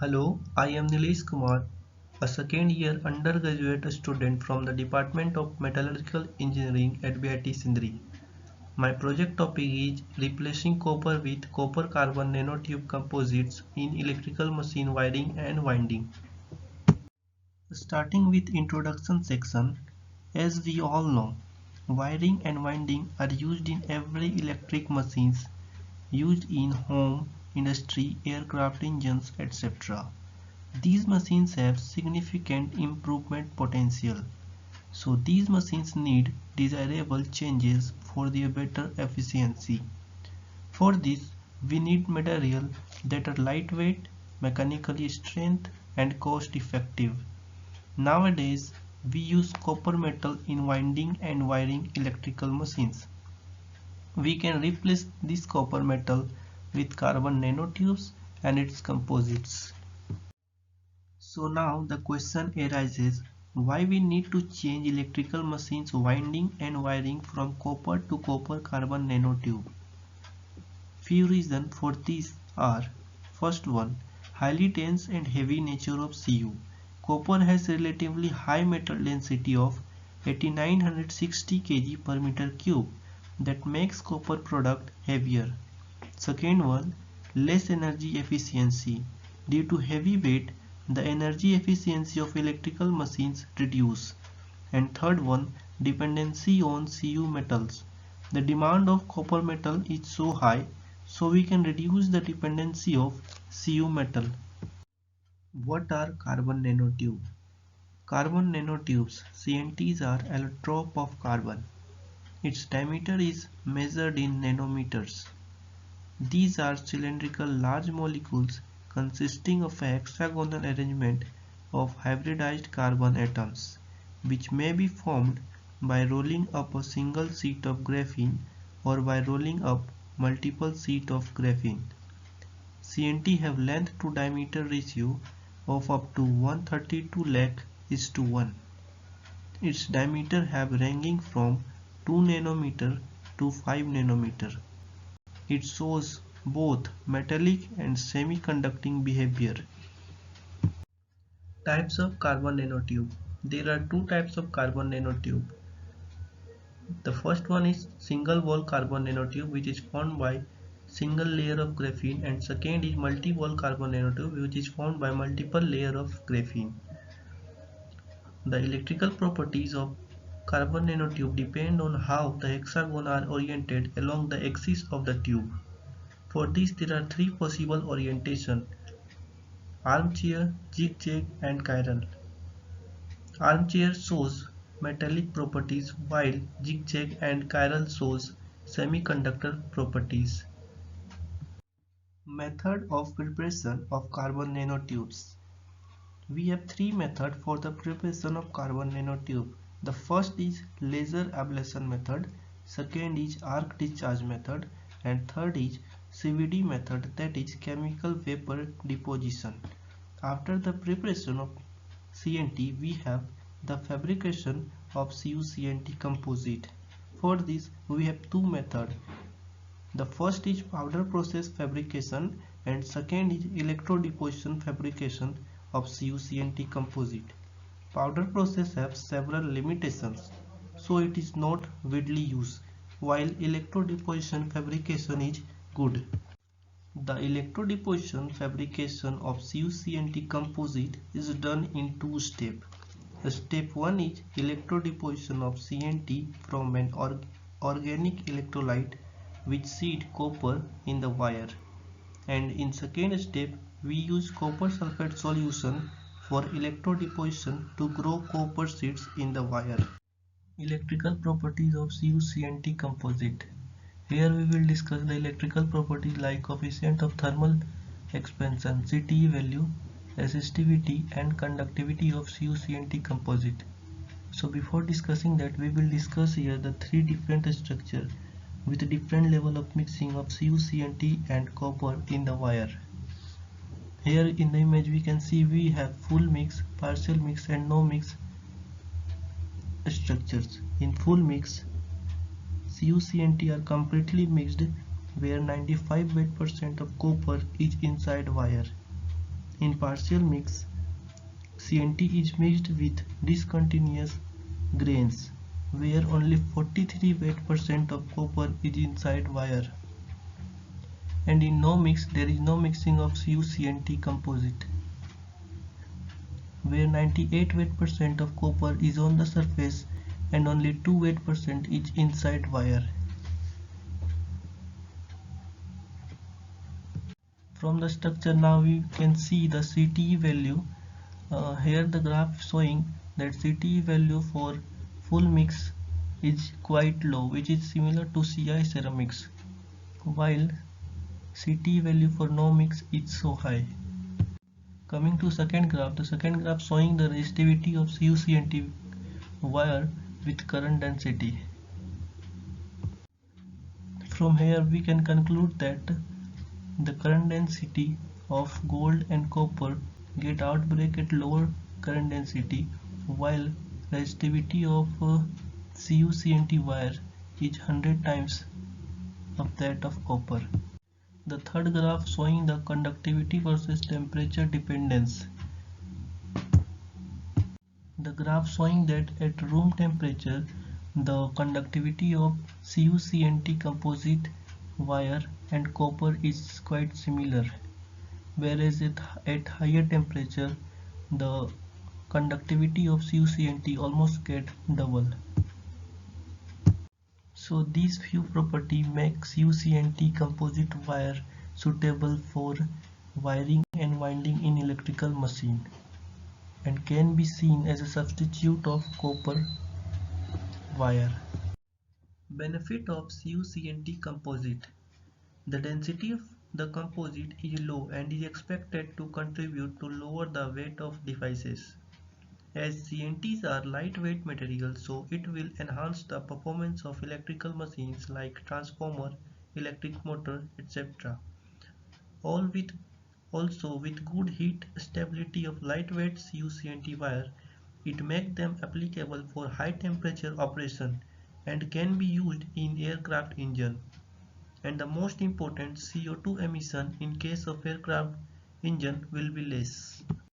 Hello, I am Nilesh Kumar, a second year undergraduate student from the Department of Metallurgical Engineering at BIT Sindri. My project topic is replacing copper with copper carbon nanotube composites in electrical machine wiring and winding. Starting with introduction section, as we all know, wiring and winding are used in every electric machines used in home, industry, aircraft engines, etc. These machines have significant improvement potential, so these machines need desirable changes for their better efficiency. For this, we need material that are lightweight, mechanically strength, and cost effective. Nowadays, we use copper metal in winding and wiring electrical machines. We can replace this copper metal with carbon nanotubes and its composites. So now the question arises, why we need to change electrical machines winding and wiring from copper to copper carbon nanotube. Few reasons for this are: first one, highly dense and heavy nature of Cu. Copper has relatively high metal density of 8960 kg per meter cube that makes copper product heavier. Second one, less energy efficiency. Due to heavy weight, the energy efficiency of electrical machines reduce. And third one, dependency on Cu metals. The demand of copper metal is so high, so we can reduce the dependency of Cu metal. What are carbon nanotubes? Carbon nanotubes, CNTs, are allotrope of carbon. Its diameter is measured in nanometers. These are cylindrical large molecules consisting of a hexagonal arrangement of hybridized carbon atoms, which may be formed by rolling up a single sheet of graphene or by rolling up multiple sheets of graphene. CNT have length to diameter ratio of up to 132 lakh is to 1. Its diameter have ranging from 2 nanometer to 5 nanometer. It shows both metallic and semiconducting behavior. Types of carbon nanotube. There are two types of carbon nanotube. The first one is single wall carbon nanotube, which is formed by single layer of graphene, and second is multi-wall carbon nanotube, which is formed by multiple layer of graphene. The electrical properties of carbon nanotube depend on how the hexagon are oriented along the axis of the tube. For this, there are three possible orientation: armchair, zigzag, and chiral. Armchair shows metallic properties while zigzag and chiral shows semiconductor properties. Method of preparation of carbon nanotubes. We have three methods for the preparation of carbon nanotube. The first is laser ablation method, second is arc discharge method, and third is CVD method, that is chemical vapor deposition. After the preparation of CNT, we have the fabrication of CuCNT composite. For this, we have two methods. The first is powder process fabrication and second is electrodeposition fabrication of CuCNT composite. Powder process has several limitations, so it is not widely used, while electrodeposition fabrication is good. The electrodeposition fabrication of CuCNT composite is done in two steps. Step 1 is electrodeposition of CNT from an organic electrolyte which seed copper in the wire, and in second step we use copper sulfate solution for electrodeposition to grow copper seeds in the wire. Electrical properties of CuCNT composite. Here we will discuss the electrical properties like coefficient of thermal expansion, CTE value, resistivity and conductivity of CuCNT composite. So before discussing that, we will discuss here the three different structures with different level of mixing of CuCNT and copper in the wire. Here in the image we can see we have full mix, partial mix and no mix structures. In full mix, CuCNT are completely mixed where 95% of copper is inside wire. In partial mix, CNT is mixed with discontinuous grains, where only 43 weight% of copper is inside wire. And in no mix, there is no mixing of CuCNT composite, where 98 weight% of copper is on the surface and only 2 weight% is inside wire. From the structure now we can see the CTE value. Here the graph showing that CTE value for full mix is quite low, which is similar to CI ceramics, while CTE value for no mix is so high. Coming to second graph, the second graph showing the resistivity of CuCNT wire with current density. From here we can conclude that the current density of gold and copper get outbreak at lower current density, while resistivity of CuCNT wire is 100 times of that of copper. The third graph showing the conductivity versus temperature dependence. The graph showing that at room temperature the conductivity of CuCNT composite wire and copper is quite similar, whereas at higher temperature the conductivity of CuCNT almost get double. So these few properties make CuCNT composite wire suitable for wiring and winding in electrical machine and can be seen as a substitute of copper wire. Benefit of CuCNT composite. The density of the composite is low and is expected to contribute to lower the weight of devices. As CNTs are lightweight materials, so it will enhance the performance of electrical machines like transformer, electric motor, etc. All with Also with good heat stability of lightweight CuCNT wire, it makes them applicable for high temperature operation and can be used in aircraft engine. And the most important, CO2 emission in case of aircraft engine will be less.